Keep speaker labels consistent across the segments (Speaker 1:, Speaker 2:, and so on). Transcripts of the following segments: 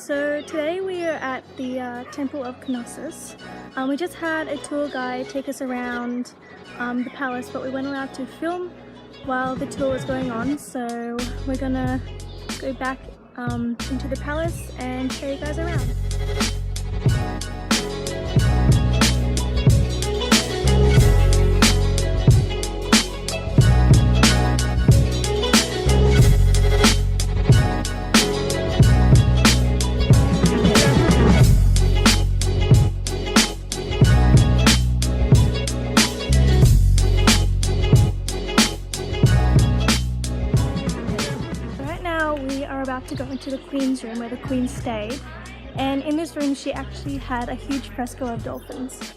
Speaker 1: So today we are at the Temple of Knossos. We just had a tour guide take us around the palace, but we weren't allowed to film while the tour was going on, so we're gonna go back into the palace and show you guys around. To go into the Queen's room where the Queen stayed, and in this room she actually had a huge fresco of dolphins.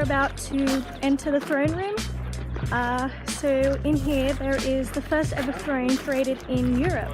Speaker 1: About to enter the throne room. So in here there is the first ever throne created in Europe.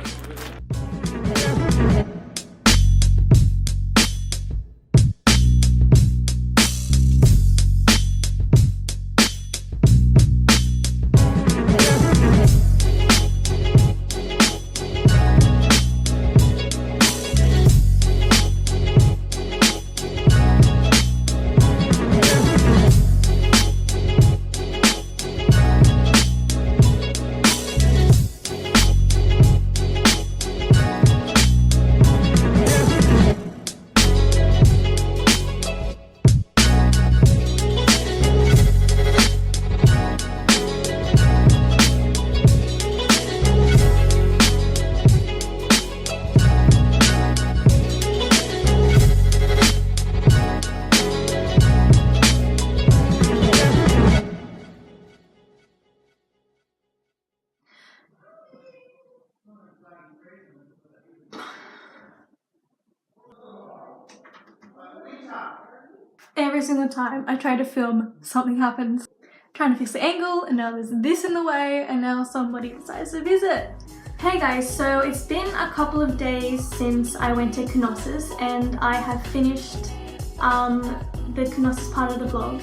Speaker 1: Every single time I try to film, something happens. Trying to fix the angle, and now there's this in the way, and now somebody decides to visit. Hey guys, so it's been a couple of days since I went to Knossos, and I have finished the Knossos part of the vlog.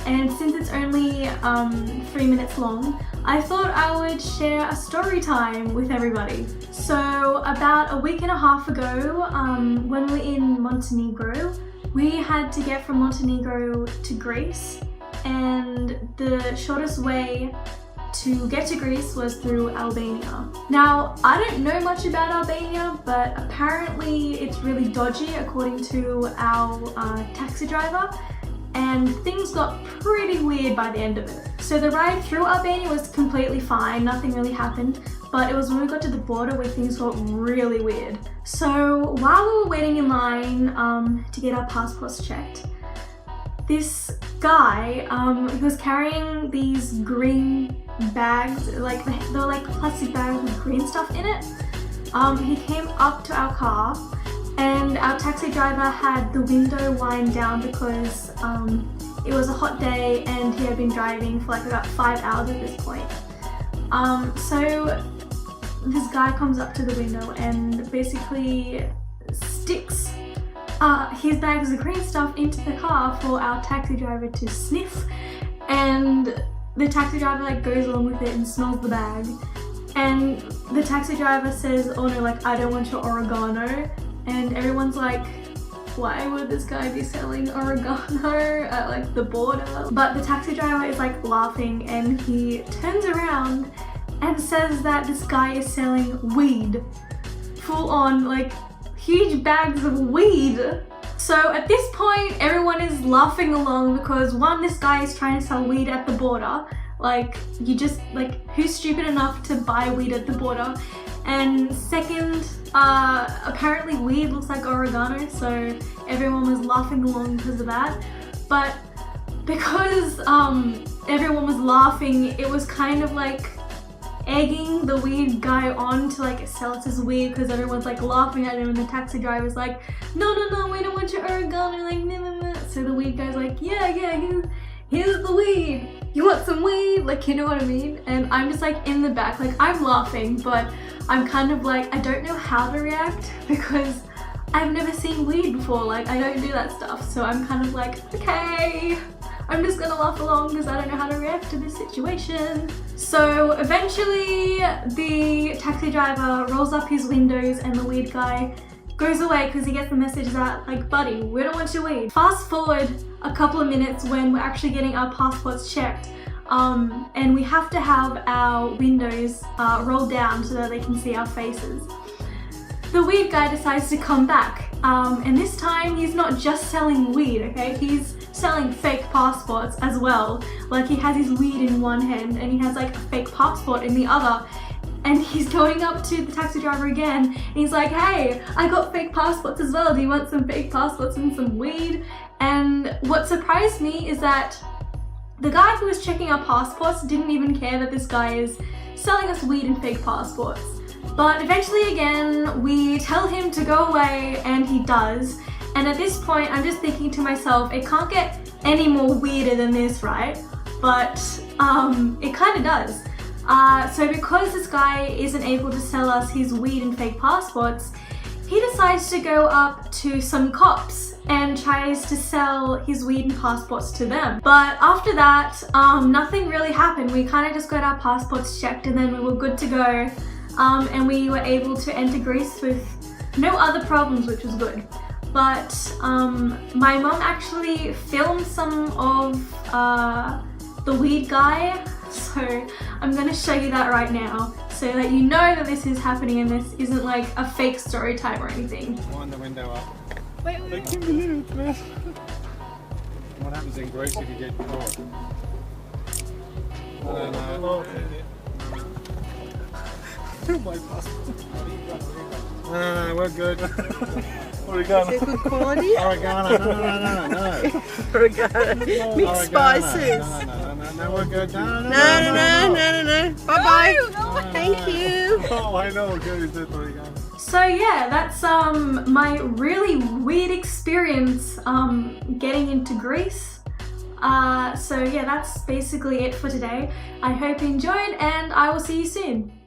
Speaker 1: And since it's only 3 minutes long, I thought I would share a story time with everybody. So about a week and a half ago, when we were in Montenegro, we had to get from Montenegro to Greece, and the shortest way to get to Greece was through Albania. Now, I don't know much about Albania, but apparently it's really dodgy according to our taxi driver, and things got pretty weird by the end of it. So the ride through Albania was completely fine, nothing really happened, but it was when we got to the border where things got really weird. So while we were waiting in line to get our passports checked, this guy, he was carrying these green bags, they were like plastic bags with green stuff in it. He came up to our car, and our taxi driver had the window wind down because it was a hot day and he had been driving for like about 5 hours at this point. So this guy comes up to the window and basically sticks his bags of green stuff into the car for our taxi driver to sniff, and the taxi driver like goes along with it and smells the bag, and the taxi driver says, "Oh no, like I don't want your oregano," and everyone's like, why would this guy be selling oregano at like the border? But the taxi driver is like laughing, and he turns around and says that this guy is selling weed. Full on, like huge bags of weed. So at this point, everyone is laughing along because one, this guy is trying to sell weed at the border. Like, you just, like, who's stupid enough to buy weed at the border? And second, apparently weed looks like oregano, so everyone was laughing along because of that. But because everyone was laughing, it was kind of like egging the weed guy on to like sell us his weed, because everyone's like laughing at him and the taxi driver's like, no, we don't want your oregano, like no. So the weed guy's like, yeah, here's the weed, you want some weed, like, you know what I mean? And I'm just like in the back, like I'm laughing, but I'm kind of like, I don't know how to react because I've never seen weed before, like I don't do that stuff. So I'm kind of like, okay, I'm just gonna laugh along because I don't know how to react to this situation. So eventually the taxi driver rolls up his windows and the weed guy goes away because he gets the message that, like, buddy, we don't want your weed. Fast forward a couple of minutes when we're actually getting our passports checked, and we have to have our windows rolled down so that they can see our faces. The weed guy decides to come back, and this time he's not just selling weed, okay? He's selling fake passports as well. Like, he has his weed in one hand and he has like a fake passport in the other. And he's going up to the taxi driver again and he's like, hey, I got fake passports as well. Do you want some fake passports and some weed? And what surprised me is that the guy who was checking our passports didn't even care that this guy is selling us weed and fake passports. But eventually again, we tell him to go away and he does. And at this point, I'm just thinking to myself, it can't get any more weirder than this, right? But it kind of does. So because this guy isn't able to sell us his weed and fake passports, he decides to go up to some cops and tries to sell his weed and passports to them. But after that, nothing really happened. We kind of just got our passports checked and then we were good to go. And we were able to enter Greece with no other problems, which was good. But my mom actually filmed some of the weed guy, so I'm gonna show you that right now so that you know that this is happening and this isn't like a fake story time or anything.
Speaker 2: Wind the window up.
Speaker 1: Wait.
Speaker 2: I can't believe it, man. What happens in Greece if you get caught? No. My passport. No, we're good. Oregano.
Speaker 3: Is it good quality?
Speaker 2: Oregano. No.
Speaker 3: Oregano. Mixed spices.
Speaker 2: No, we're good. No.
Speaker 3: Bye-bye.
Speaker 1: No.
Speaker 3: Thank you.
Speaker 2: Oh, I know. Good. Is that oregano?
Speaker 1: So yeah, that's my really weird experience getting into Greece. So yeah, that's basically it for today. I hope you enjoyed and I will see you soon.